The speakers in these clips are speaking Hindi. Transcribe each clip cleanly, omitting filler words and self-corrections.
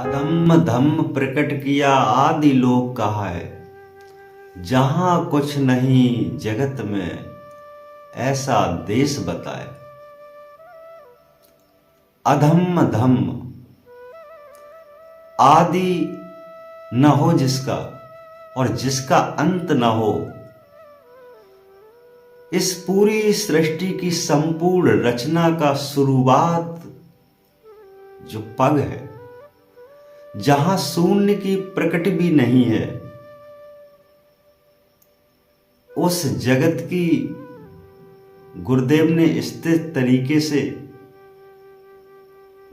अधम्म धम्म प्रकट किया आदि लोक कहा है। जहां कुछ नहीं जगत में ऐसा देश बताए। अधम्म धम्म आदि न हो जिसका और जिसका अंत न हो। इस पूरी सृष्टि की संपूर्ण रचना का शुरुआत जो पग है, जहां शून्य की प्रकट भी नहीं है, उस जगत की गुरुदेव ने स्थित तरीके से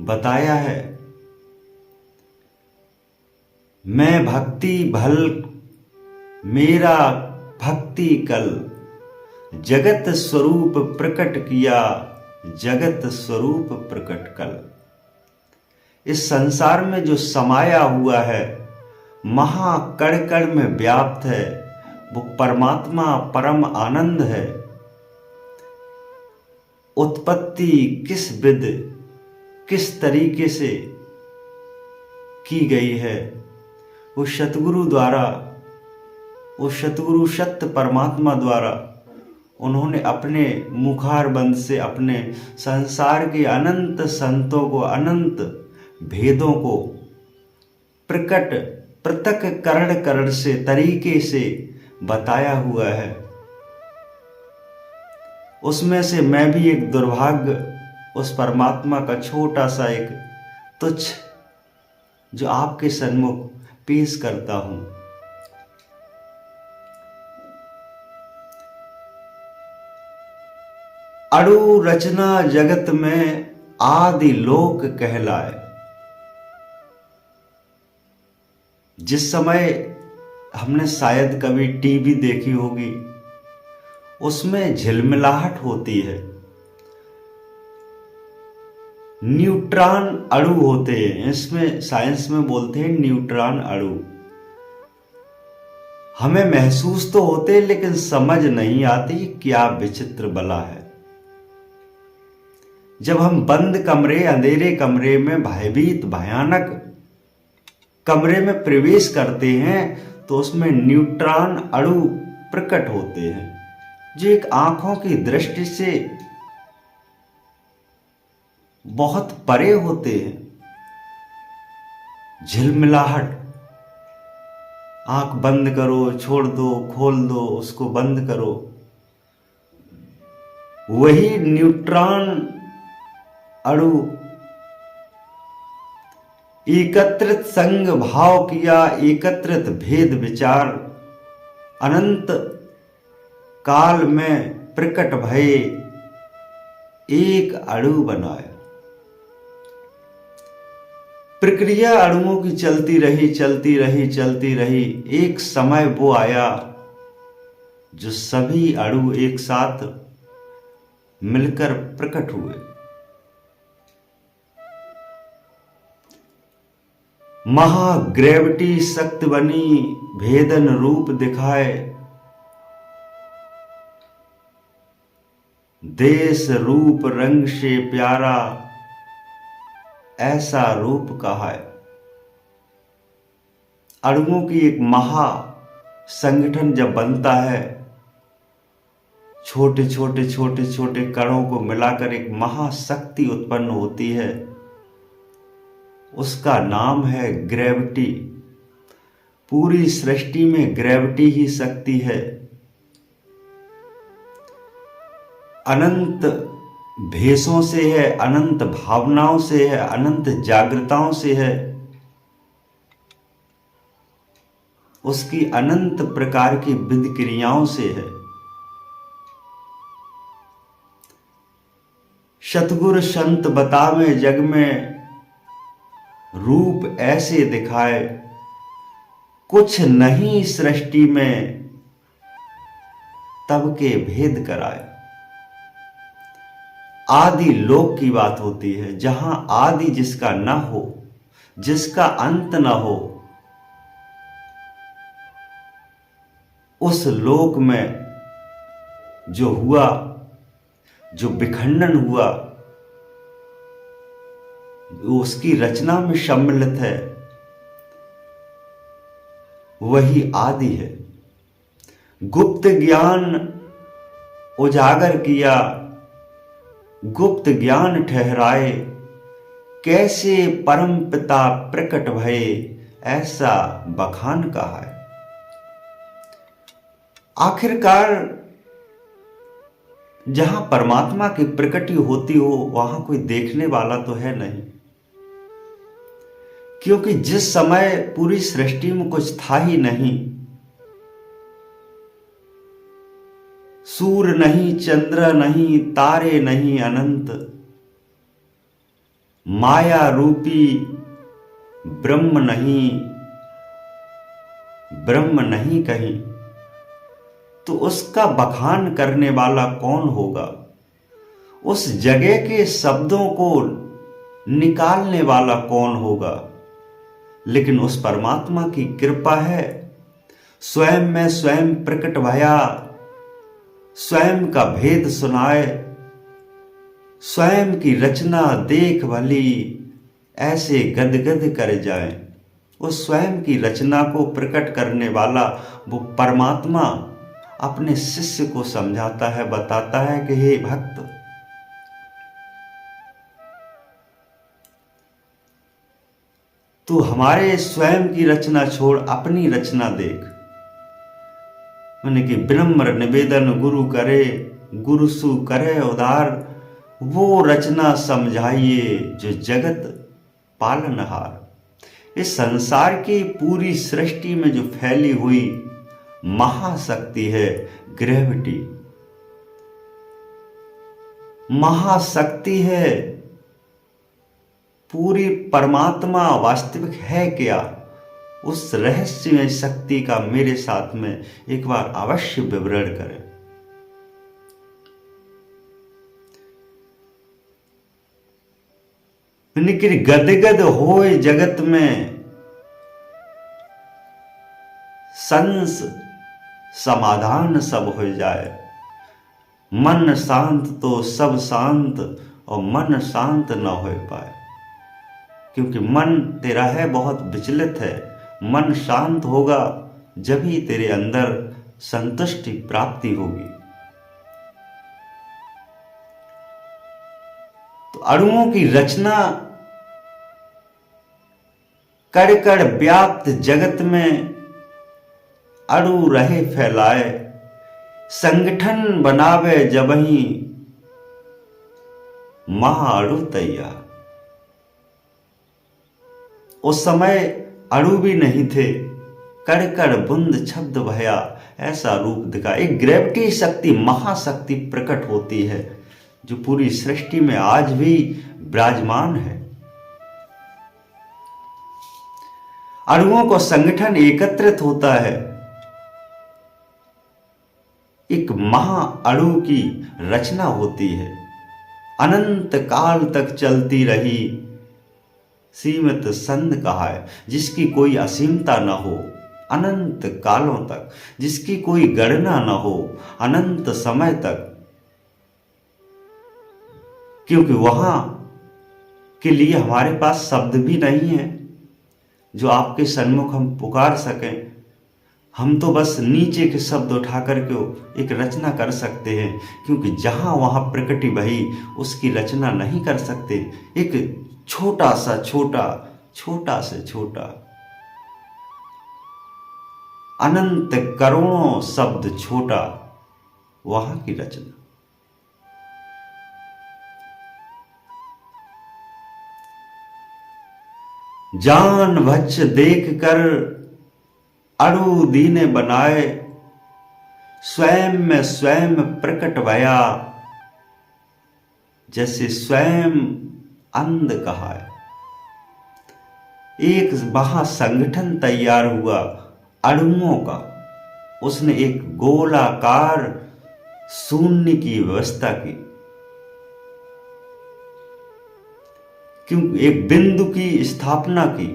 बताया है। मैं भक्ति भल मेरा भक्ति कल, जगत स्वरूप प्रकट किया जगत स्वरूप प्रकट कल। इस संसार में जो समाया हुआ है, महा कण कण में व्याप्त है, वो परमात्मा परम आनंद है। उत्पत्ति किस विध किस तरीके से की गई है, वो सतगुरु द्वारा, वो सतगुरु सत्य परमात्मा द्वारा उन्होंने अपने मुखारबंद से अपने संसार के अनंत संतों को, अनंत भेदों को प्रकट पृथक करण करण से तरीके से बताया हुआ है। उसमें से मैं भी एक दुर्भाग्य उस परमात्मा का छोटा सा एक तुच्छ जो आपके सन्मुख पेश करता हूं। अड़ु रचना जगत में आदि लोक कहलाए। जिस समय हमने शायद कभी टीवी देखी होगी, उसमें झिलमिलाहट होती है, न्यूट्रॉन अणु होते हैं, इसमें साइंस में बोलते हैं न्यूट्रॉन अणु। हमें महसूस तो होते लेकिन समझ नहीं आती क्या विचित्र बला है। जब हम बंद कमरे, अंधेरे कमरे में, भयभीत भयानक कमरे में प्रवेश करते हैं, तो उसमें न्यूट्रॉन अणु प्रकट होते हैं, जो एक आंखों की दृष्टि से बहुत परे होते हैं। झिलमिलाहट, आंख बंद करो, छोड़ दो, खोल दो, उसको बंद करो, वही न्यूट्रॉन अणु एकत्रित संग भाव किया, एकत्रित भेद विचार, अनंत काल में प्रकट भये, एक अणु बनाया। प्रक्रिया अणुओं की चलती रही, चलती रही, चलती रही। एक समय वो आया जो सभी अणु एक साथ मिलकर प्रकट हुए। महाग्रेविटी शक्ति बनी, भेदन रूप दिखाए, देश रूप रंग से प्यारा, ऐसा रूप कहा है। अणुओं की एक महा संगठन जब बनता है, छोटे छोटे छोटे छोटे कणों को मिलाकर एक महाशक्ति उत्पन्न होती है, उसका नाम है ग्रेविटी। पूरी सृष्टि में ग्रेविटी ही शक्ति है। अनंत भेषों से है, अनंत भावनाओं से है, अनंत जागृताओं से है, उसकी अनंत प्रकार की विधि क्रियाओं से है। सतगुरु संत बतावे जग में, रूप ऐसे दिखाए, कुछ नहीं सृष्टि में तब के भेद कराए। आदि लोक की बात होती है, जहां आदि जिसका न हो, जिसका अंत न हो, उस लोक में जो हुआ, जो विखंडन हुआ, वो उसकी रचना में सम्मिलित है। वही आदि है। गुप्त ज्ञान उजागर किया, गुप्त ज्ञान ठहराए, कैसे परम पिता प्रकट भये, ऐसा बखान कहा है। आखिरकार जहां परमात्मा की प्रकटी होती हो वहां कोई देखने वाला तो है नहीं, क्योंकि जिस समय पूरी सृष्टि में कुछ था ही नहीं, सूर्य नहीं, चंद्र नहीं, तारे नहीं, अनंत माया रूपी ब्रह्म नहीं, ब्रह्म नहीं कहीं, तो उसका बखान करने वाला कौन होगा? उस जगह के शब्दों को निकालने वाला कौन होगा? लेकिन उस परमात्मा की कृपा है, स्वयं में स्वयं प्रकट भया, स्वयं का भेद सुनाए, स्वयं की रचना देख भली, ऐसे गदगद कर जाए। उस स्वयं की रचना को प्रकट करने वाला वो परमात्मा अपने शिष्य को समझाता है, बताता है कि हे भक्त, तू हमारे स्वयं की रचना छोड़ अपनी रचना देख। मैंने कि विनम्र निवेदन गुरु करे, गुरु सु करे उदार, वो रचना समझाइए जो जगत पालनहार। इस संसार की पूरी सृष्टि में जो फैली हुई महाशक्ति है ग्रेविटी, महाशक्ति है, पूरी परमात्मा वास्तविक है क्या? उस रहस्यमय शक्ति का मेरे साथ में एक बार अवश्य विवरण करें। लेकिन गदगद होए जगत में, संस समाधान सब हो जाए। मन शांत तो सब शांत, और मन शांत न हो पाए, क्योंकि मन तेरा है बहुत विचलित है। मन शांत होगा जब ही तेरे अंदर संतुष्टि प्राप्ति होगी। तो अणुओं की रचना कड़ कड़ व्याप्त जगत में अणु रहे फैलाए, संगठन बनावे जबही महाअणु तैयार। उस समय अणु भी नहीं थे, कड़ कड़ बुंद छब्द भया, ऐसा रूप दिखा। एक ग्रेविटी शक्ति, महाशक्ति प्रकट होती है जो पूरी सृष्टि में आज भी विराजमान है। अणुओं को संगठन एकत्रित होता है, एक महाअणु की रचना होती है, अनंत काल तक चलती रही, सीमित संध कहा है, जिसकी कोई असीमता न हो, अनंत कालों तक, जिसकी कोई गणना न हो, अनंत समय तक। क्योंकि वहां के लिए हमारे पास शब्द भी नहीं है जो आपके सन्मुख हम पुकार सकें। हम तो बस नीचे के शब्द उठा करके एक रचना कर सकते हैं, क्योंकि जहां वहां प्रकृति भई उसकी रचना नहीं कर सकते। एक छोटा सा छोटा, छोटा से छोटा, अनंत करोड़ों शब्द छोटा, वहां की रचना। जान भक्ष देख कर अणु दीने बनाए, स्वयं में स्वयं प्रकट भया, जैसे स्वयं अंध कहा है। एक महासंगठन तैयार हुआ अणुओं का, उसने एक गोलाकार शून्य की व्यवस्था की, क्योंकि एक बिंदु की स्थापना की।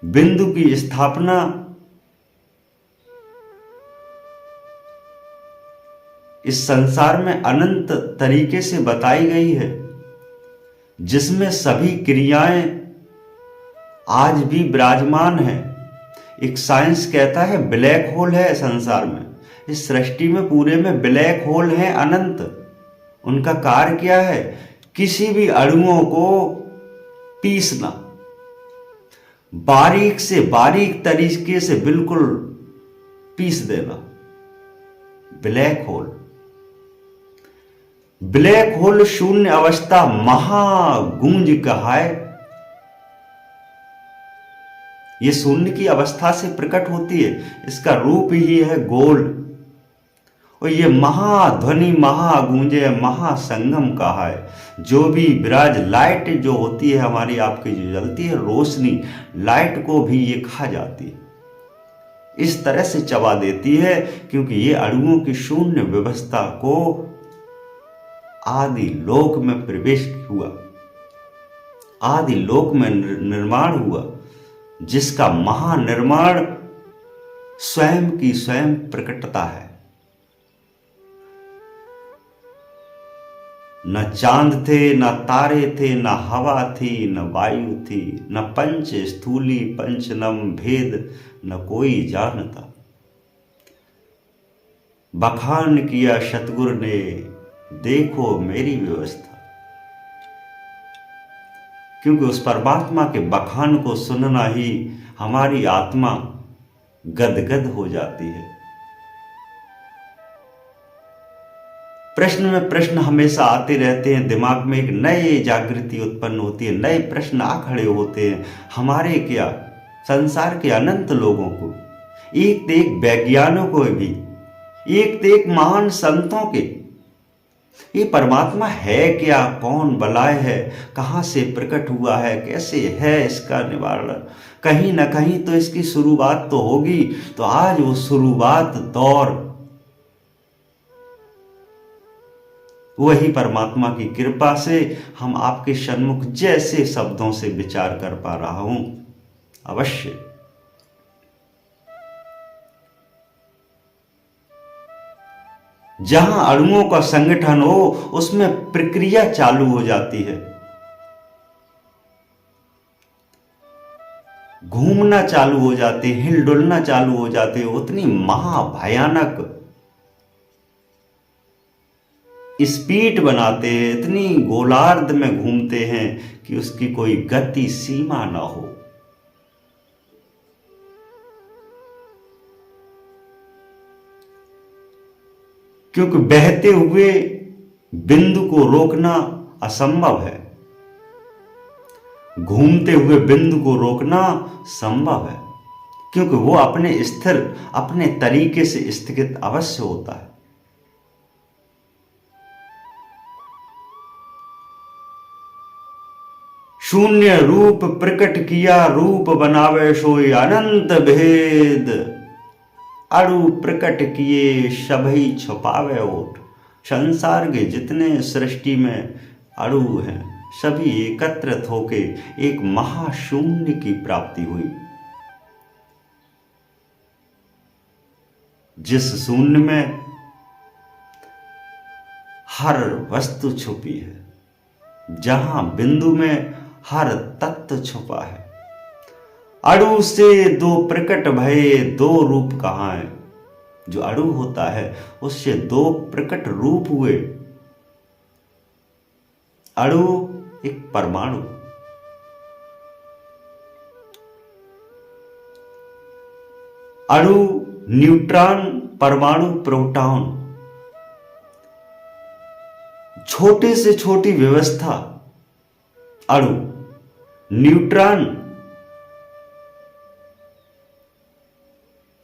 बिंदु की स्थापना इस संसार में अनंत तरीके से बताई गई है, जिसमें सभी क्रियाएं आज भी विराजमान हैं। एक साइंस कहता है ब्लैक होल है संसार में, इस सृष्टि में पूरे में ब्लैक होल है अनंत। उनका कार्य क्या है? किसी भी अणुओं को पीसना, बारीक से बारीक तरीके से बिल्कुल पीस देना। ब्लैक होल, ब्लैक होल शून्य अवस्था महागूंज कहाय। ये शून्य की अवस्था से प्रकट होती है, इसका रूप ही है गोल। और ये महाध्वनि महागूंजे महासंगम कहा है। जो भी विराज लाइट जो होती है हमारी आपकी जो जलती है रोशनी, लाइट को भी ये खा जाती है, इस तरह से चबा देती है, क्योंकि ये अणुओं की शून्य व्यवस्था को आदि लोक में प्रवेश हुआ, आदि लोक में निर्माण हुआ, जिसका महानिर्माण स्वयं की स्वयं प्रकटता है। न चांद थे, न तारे थे, न हवा थी, न वायु थी, न पंच स्थूली पंचनम भेद न कोई जानता। बखान किया सतगुरु ने, देखो मेरी व्यवस्था। क्योंकि उस परमात्मा के बखान को सुनना ही हमारी आत्मा गदगद हो जाती है। प्रश्न में प्रश्न हमेशा आते रहते हैं, दिमाग में एक नई जागृति उत्पन्न होती है, नए प्रश्न आ खड़े होते हैं। हमारे क्या, संसार के अनंत लोगों को, एक तो एक वैज्ञानिकों को भी, एक तो एक महान संतों के, ये परमात्मा है क्या, कौन बलाय है, कहां से प्रकट हुआ है, कैसे है इसका निवारण, कहीं ना कहीं तो इसकी शुरुआत तो होगी। तो आज वो शुरुआत दौर वही परमात्मा की कृपा से हम आपके सन्मुख जैसे शब्दों से विचार कर पा रहा हूं। अवश्य जहां अणुओं का संगठन हो उसमें प्रक्रिया चालू हो जाती है, घूमना चालू हो जाते, हिलडुलना चालू हो जाते, उतनी महाभयानक स्पीड बनाते हैं, इतनी गोलार्ध में घूमते हैं कि उसकी कोई गति सीमा ना हो। क्योंकि बहते हुए बिंदु को रोकना असंभव है, घूमते हुए बिंदु को रोकना संभव है, क्योंकि वो अपने स्थिर अपने तरीके से स्थित अवश्य होता है। शून्य रूप प्रकट किया, रूप बनावे सोई अनंत भेद। अणु प्रकट किए सभी छुपावे ओट। संसार के जितने सृष्टि में अणु हैं सभी एकत्रित होके एक महाशून्य की प्राप्ति हुई, जिस शून्य में हर वस्तु छुपी है, जहां बिंदु में हर तत्व छुपा है। अणु से दो प्रकट भये, दो रूप कहां है। जो अणु होता है उससे दो प्रकट रूप हुए। अणु एक परमाणु, अणु न्यूट्रॉन, परमाणु प्रोटॉन, छोटे से छोटी व्यवस्था अणु, न्यूट्रॉन,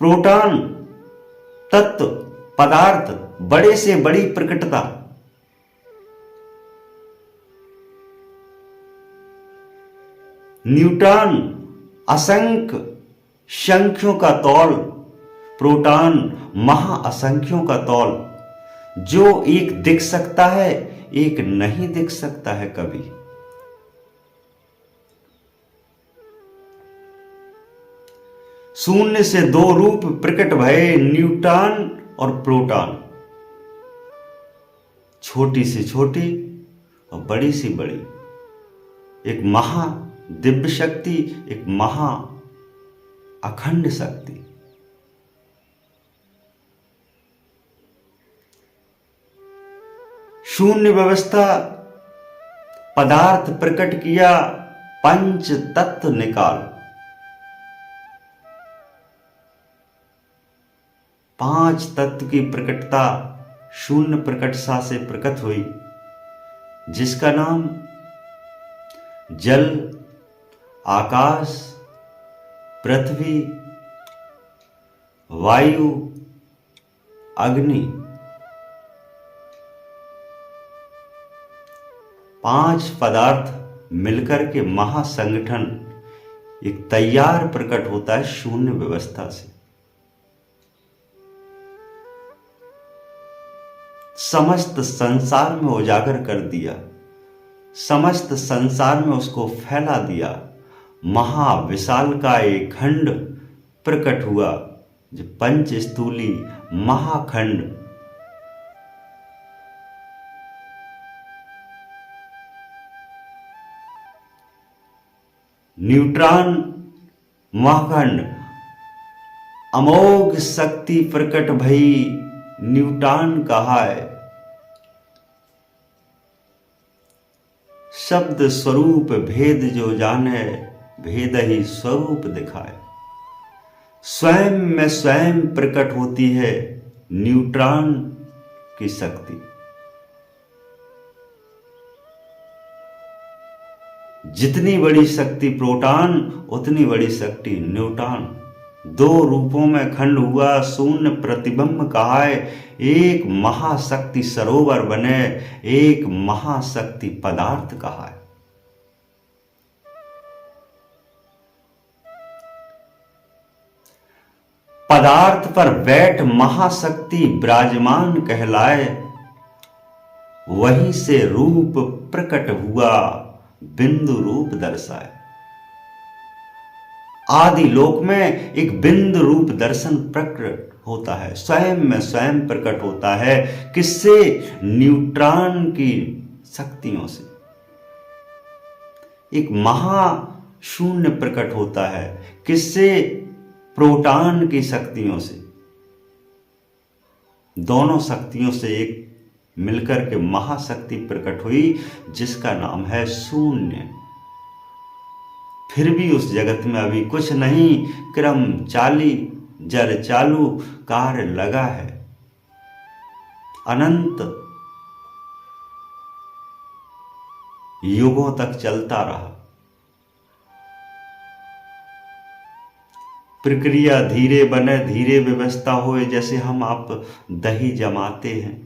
प्रोटॉन, तत्व पदार्थ, बड़े से बड़ी प्रकटता। न्यूट्रॉन असंख्य संख्यों का तौल, प्रोटॉन महाअसंख्यों का तौल। जो एक दिख सकता है एक नहीं दिख सकता है कभी। शून्य से दो रूप प्रकट भये, न्यूट्रॉन और प्रोटॉन। छोटी से छोटी और बड़ी से बड़ी एक महा दिव्य शक्ति, एक महा अखंड शक्ति। शून्य व्यवस्था, पदार्थ प्रकट किया, पंच तत्व निकाल। 5 तत्व की प्रकटता शून्य प्रकटता से प्रकट हुई, जिसका नाम जल, आकाश, पृथ्वी, वायु, अग्नि। 5 पदार्थ मिलकर के महासंगठन एक तैयार प्रकट होता है शून्य व्यवस्था से। समस्त संसार में उजागर कर दिया, समस्त संसार में उसको फैला दिया। महाविशाल का एक खंड प्रकट हुआ, जो पंच स्थूली महाखंड। न्यूट्रॉन महाखंड, अमोघ शक्ति प्रकट भई, न्यूटन कहा है। शब्द स्वरूप भेद जो जाने, भेद ही स्वरूप दिखाए। स्वयं में स्वयं प्रकट होती है न्यूट्रॉन की शक्ति। जितनी बड़ी शक्ति प्रोटॉन, उतनी बड़ी शक्ति न्यूट्रॉन। 2 रूपों में खंड हुआ, शून्य प्रतिबिंब कहा है। एक महाशक्ति सरोवर बने, एक महाशक्ति पदार्थ कहा है। पदार्थ पर बैठ महाशक्ति विराजमान कहलाए, वहीं से रूप प्रकट हुआ, बिंदु रूप दर्शाए। आदि लोक में एक बिंदु रूप दर्शन प्रकट होता है, स्वयं में स्वयं प्रकट होता है। किससे? न्यूट्रॉन की शक्तियों से। एक महाशून्य प्रकट होता है, किससे? प्रोटॉन की शक्तियों से। दोनों शक्तियों से एक मिलकर के महाशक्ति प्रकट हुई, जिसका नाम है शून्य। फिर भी उस जगत में अभी कुछ नहीं, क्रम चाली, जर चालू, कार्य लगा है। अनंत युगों तक चलता रहा। प्रक्रिया धीरे बने, धीरे व्यवस्था होए। जैसे हम आप दही जमाते हैं,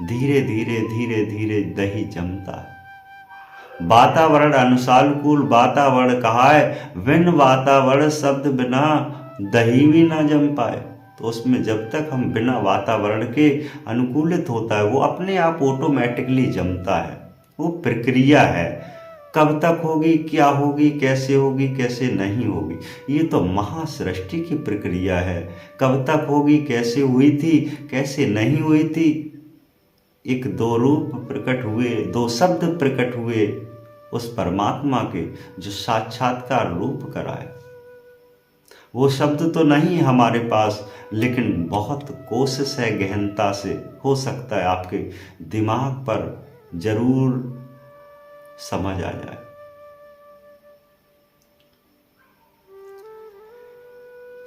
धीरे धीरे धीरे धीरे दही जमता है। वातावरण अनुसानुकूल वातावरण कहा है, बिन वातावरण शब्द बिना दही भी ना जम पाए। तो उसमें जब तक हम बिना वातावरण के अनुकूलित होता है, वो अपने आप ऑटोमेटिकली जमता है। वो प्रक्रिया है, कब तक होगी, क्या होगी, कैसे होगी, कैसे नहीं होगी, ये तो महासृष्टि की प्रक्रिया है। कब तक होगी, कैसे हुई थी, कैसे नहीं हुई थी। 1-2 रूप प्रकट हुए, 2 शब्द प्रकट हुए उस परमात्मा के, जो साक्षात्कार रूप कराए। वो शब्द तो नहीं हमारे पास, लेकिन बहुत कोशिश है, गहनता से। हो सकता है आपके दिमाग पर जरूर समझ आ जाए।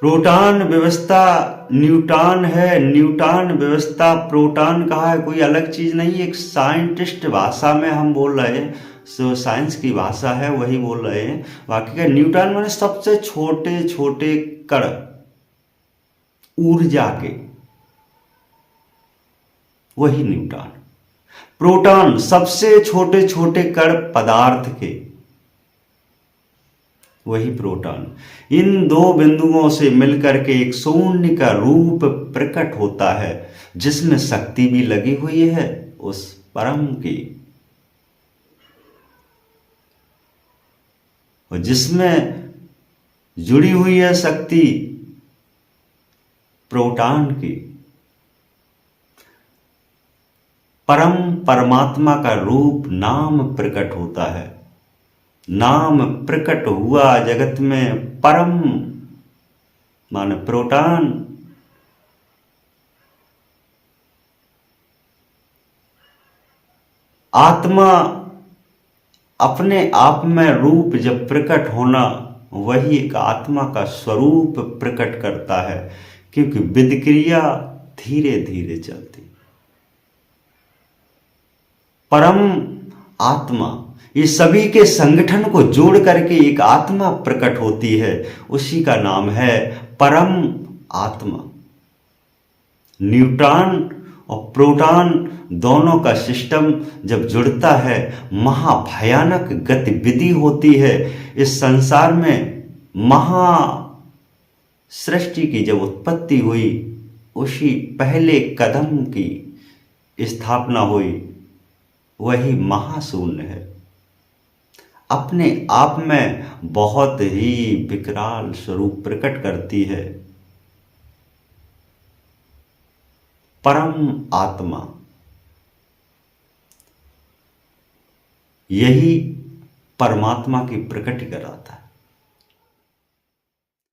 प्रोटॉन व्यवस्था न्यूटन है, न्यूटन व्यवस्था प्रोटॉन कहा है, कोई अलग चीज नहीं। एक साइंटिस्ट भाषा में हम बोल रहे हैं, साइंस की भाषा है, वही बोल रहे हैं। बाकी का न्यूटन माने सबसे छोटे छोटे कण, ऊर्जा के, वही न्यूटन। प्रोटॉन सबसे छोटे छोटे कण पदार्थ के, वही प्रोटॉन। इन 2 बिंदुओं से मिलकर के एक शून्य का रूप प्रकट होता है, जिसमें शक्ति भी लगी हुई है उस परम की, और जिसमें जुड़ी हुई है शक्ति प्रोटॉन की। परम परमात्मा का रूप नाम प्रकट होता है। नाम प्रकट हुआ जगत में, परम माने प्रोटॉन। आत्मा अपने आप में रूप जब प्रकट होना, वही एक आत्मा का स्वरूप प्रकट करता है, क्योंकि विधिक्रिया धीरे धीरे चलती। परम आत्मा, ये सभी के संगठन को जोड़ करके एक आत्मा प्रकट होती है, उसी का नाम है परम आत्मा। न्यूट्रॉन और प्रोटॉन दोनों का सिस्टम जब जुड़ता है, महाभयानक गतिविधि होती है। इस संसार में महा सृष्टि की जब उत्पत्ति हुई, उसी पहले कदम की स्थापना हुई, वही महाशून्य है। अपने आप में बहुत ही विकराल स्वरूप प्रकट करती है परम आत्मा। यही परमात्मा की प्रकट कराता है।